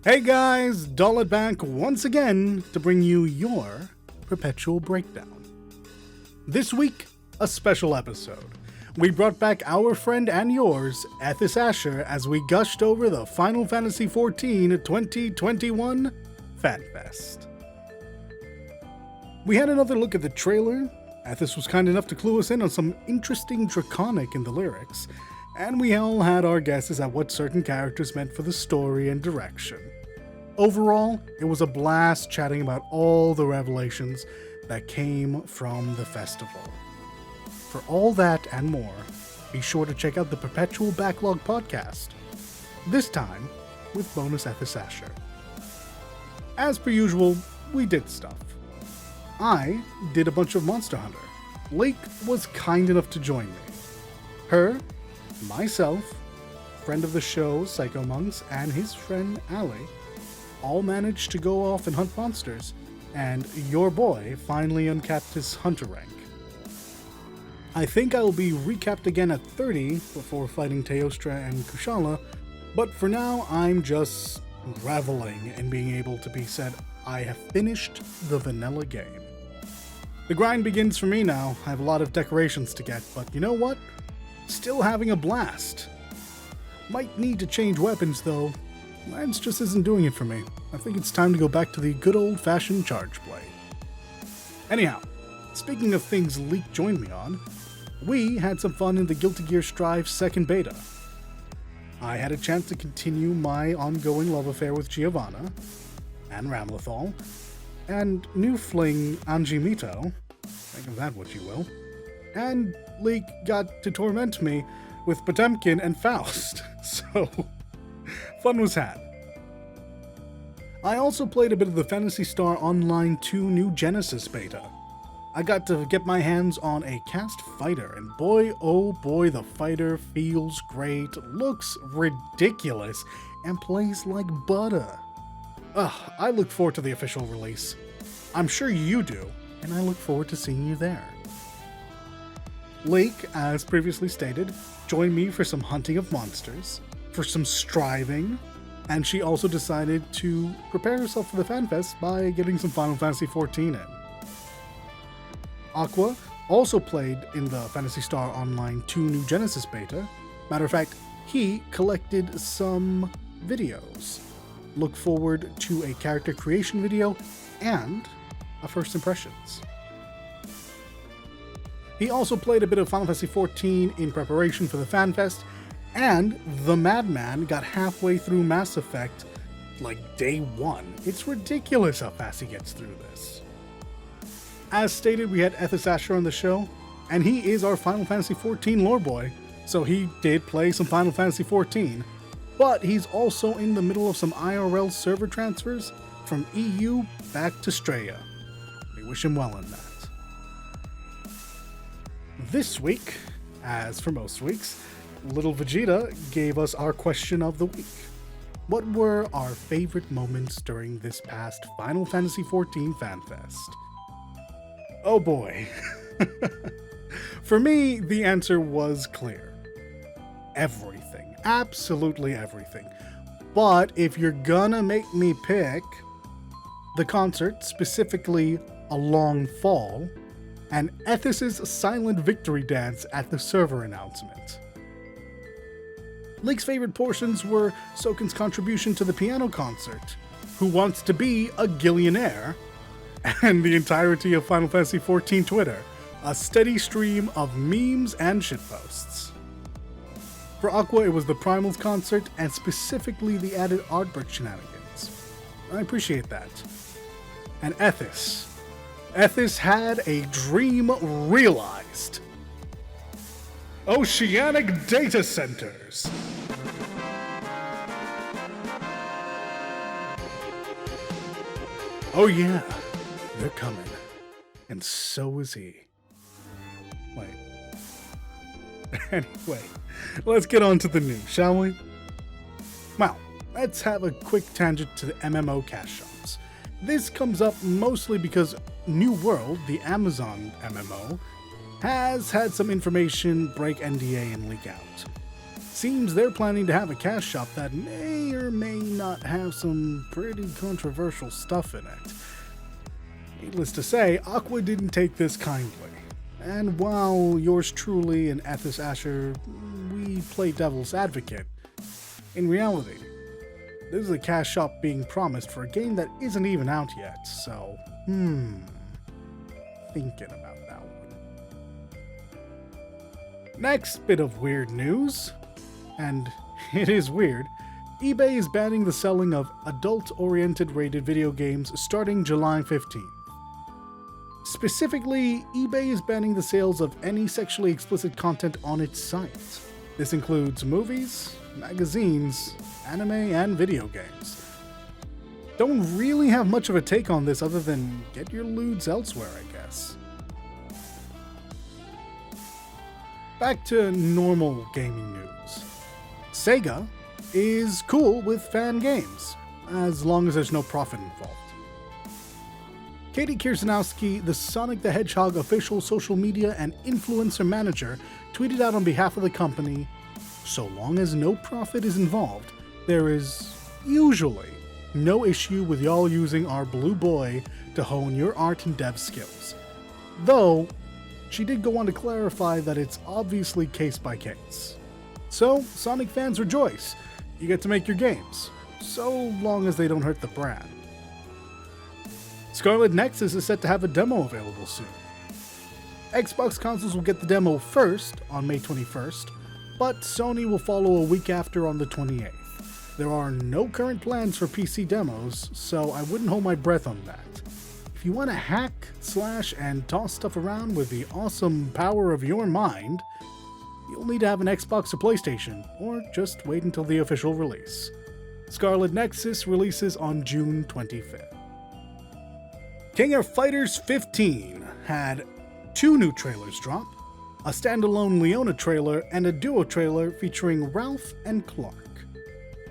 Hey guys, Dollet back once again to bring you your Perpetual Breakdown. This week, a special episode. We brought back our friend and yours, Ethis Asher, as we gushed over the Final Fantasy XIV 2021 FanFest. We had another look at the trailer. Ethis was kind enough to clue us in on some interesting draconic in the lyrics, and we all had our guesses at what certain characters meant for the story and direction. Overall, it was a blast chatting about all the revelations that came from the festival. For all that and more, be sure to check out the Perpetual Backlog podcast, this time with bonus Ethis Asher. As per usual, we did stuff. I did a bunch of Monster Hunter. Lake was kind enough to join me. Her, myself, friend of the show Psycho Monks, and his friend Ali all managed to go off and hunt monsters, and your boy finally uncapped his hunter rank. I think I will be recapped again at 30 before fighting Teostra and Kushala, but for now I'm just reveling in being able to be said I have finished the vanilla game. The grind begins for me now. I have a lot of decorations to get, but you know what? Still having a blast. Might need to change weapons though. Lance just isn't doing it for me. I think it's time to go back to the good old-fashioned charge blade. Anyhow, speaking of things Leek joined me on, we had some fun in the Guilty Gear Strive second beta. I had a chance to continue my ongoing love affair with Giovanna, and Ramlethal, and new fling Anji Mito, think of that what you will, and Leek got to torment me with Potemkin and Faust, so fun was had. I also played a bit of the Phantasy Star Online 2 New Genesis beta. I got to get my hands on a cast fighter, and boy oh boy the fighter feels great, looks ridiculous, and plays like butter. I look forward to the official release. I'm sure you do, and I look forward to seeing you there. Lake, as previously stated, joined me for some hunting of monsters, for some striving, and she also decided to prepare herself for the FanFest by getting some Final Fantasy XIV in. Aqua also played in the Phantasy Star Online 2 New Genesis beta. Matter of fact, he collected some videos. Look forward to a character creation video and a first impressions. He also played a bit of Final Fantasy XIV in preparation for the FanFest, and the madman got halfway through Mass Effect like day one. It's ridiculous how fast he gets through this. As stated, we had Ethis Asher on the show, and he is our Final Fantasy XIV lore boy, so he did play some Final Fantasy XIV, but he's also in the middle of some IRL server transfers from EU back to Straya. We wish him well in that. This week, as for most weeks, Little Vegeta gave us our question of the week. What were our favorite moments during this past Final Fantasy XIV FanFest? Oh boy. For me, the answer was clear. Everything. Absolutely everything. But if you're gonna make me pick, the concert, specifically A Long Fall, and Ethis' silent victory dance at the server announcement. Leek's favorite portions were Soken's contribution to the piano concert, Who Wants to Be a Gillionaire, and the entirety of Final Fantasy XIV Twitter, a steady stream of memes and shitposts. For Aqua, it was the Primals concert, and specifically the added Ardbert shenanigans. I appreciate that. And Ethis had a dream realized. Oceanic data centers. Oh yeah, they're coming. And so is he. Wait. Anyway, let's get on to the news, shall we? Well, let's have a quick tangent to the MMO cash shops. This comes up mostly because New World, the Amazon MMO, has had some information break NDA and leak out. Seems they're planning to have a cash shop that may or may not have some pretty controversial stuff in it. Needless to say, Aqua didn't take this kindly. And while yours truly and Ethis Asher, we play devil's advocate, in reality, this is a cash shop being promised for a game that isn't even out yet, so, thinking about that one. Next bit of weird news, and it is weird, eBay is banning the selling of adult-oriented rated video games starting July 15th. Specifically, eBay is banning the sales of any sexually explicit content on its site. This includes movies, magazines, anime, and video games. Don't really have much of a take on this other than get your lewds elsewhere, I guess. Back to normal gaming news. Sega is cool with fan games, as long as there's no profit involved. Katie Kirsanowski, the Sonic the Hedgehog official social media and influencer manager, tweeted out on behalf of the company, "So long as no profit is involved, there is usually no issue with y'all using our blue boy to hone your art and dev skills." Though, she did go on to clarify that it's obviously case by case. So, Sonic fans rejoice. You get to make your games, so long as they don't hurt the brand. Scarlet Nexus is set to have a demo available soon. Xbox consoles will get the demo first on May 21st, but Sony will follow a week after on the 28th. There are no current plans for PC demos, so I wouldn't hold my breath on that. If you want to hack, slash, and toss stuff around with the awesome power of your mind, you'll need to have an Xbox or PlayStation, or just wait until the official release. Scarlet Nexus releases on June 25th. King of Fighters 15 had 2 new trailers drop, a standalone Leona trailer and a duo trailer featuring Ralph and Clark.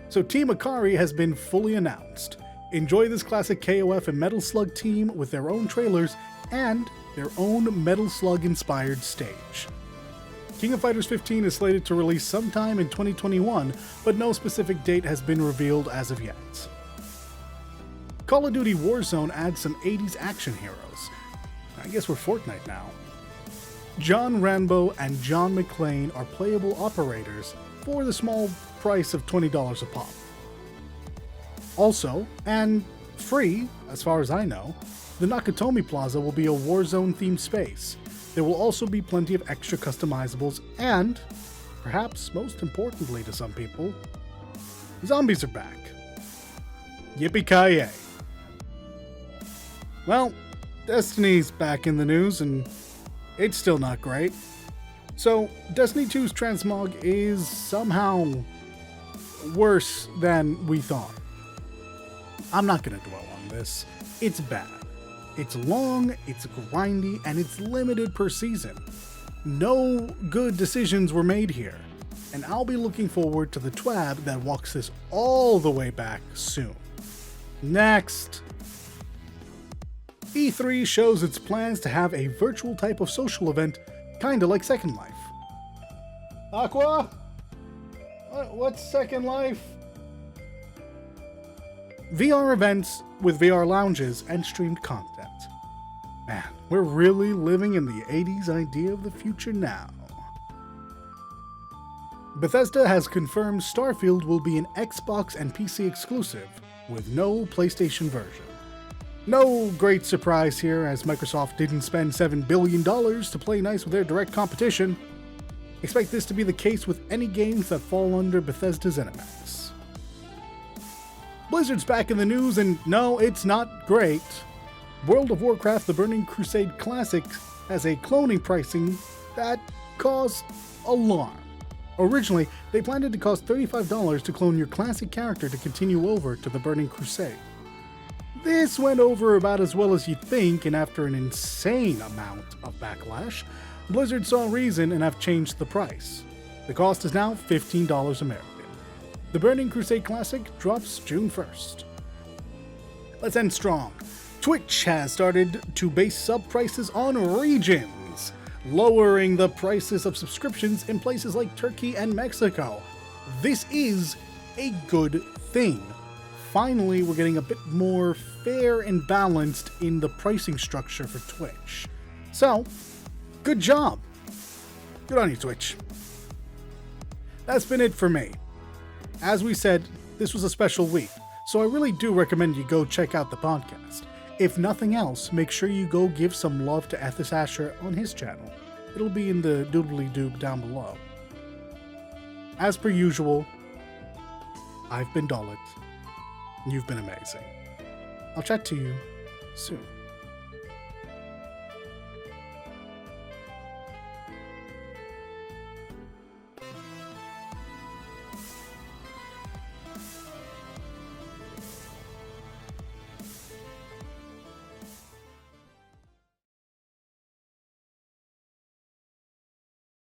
So Team Akari has been fully announced. Enjoy this classic KOF and Metal Slug team with their own trailers and their own Metal Slug inspired stage. King of Fighters 15 is slated to release sometime in 2021, but no specific date has been revealed as of yet. Call of Duty Warzone adds some 80s action heroes. I guess we're Fortnite now. John Rambo and John McClane are playable operators for the small price of $20 a pop. Also, and free, as far as I know, the Nakatomi Plaza will be a Warzone-themed space. There will also be plenty of extra customizables and, perhaps most importantly to some people, zombies are back. Yippee-ki-yay. Well, Destiny's back in the news, and it's still not great. So, Destiny 2's Transmog is somehow worse than we thought. I'm not gonna dwell on this. It's bad. It's long, it's grindy, and it's limited per season. No good decisions were made here, and I'll be looking forward to the TWAB that walks this all the way back soon. Next. E3 shows its plans to have a virtual type of social event, kinda like Second Life. Aqua? What's Second Life? VR events with VR lounges and streamed content. Man, we're really living in the 80s idea of the future now. Bethesda has confirmed Starfield will be an Xbox and PC exclusive, with no PlayStation version. No great surprise here, as Microsoft didn't spend $7 billion to play nice with their direct competition. Expect this to be the case with any games that fall under Bethesda's ZeniMax. Blizzard's back in the news, and no, it's not great. World of Warcraft: The Burning Crusade Classic has a cloning pricing that caused alarm. Originally, they planned it to cost $35 to clone your classic character to continue over to the Burning Crusade. This went over about as well as you'd think, and after an insane amount of backlash, Blizzard saw reason and have changed the price. The cost is now $15 American. The Burning Crusade Classic drops June 1st. Let's end strong. Twitch has started to base sub prices on regions, lowering the prices of subscriptions in places like Turkey and Mexico, this is a good thing. Finally, we're getting a bit more fair and balanced in the pricing structure for Twitch. So, good job. Good on you, Twitch. That's been it for me. As we said, this was a special week, so I really do recommend you go check out the podcast. If nothing else, make sure you go give some love to Ethis Asher on his channel. It'll be in the doodly-doo down below. As per usual, I've been Dollet. You've been amazing. I'll chat to you soon.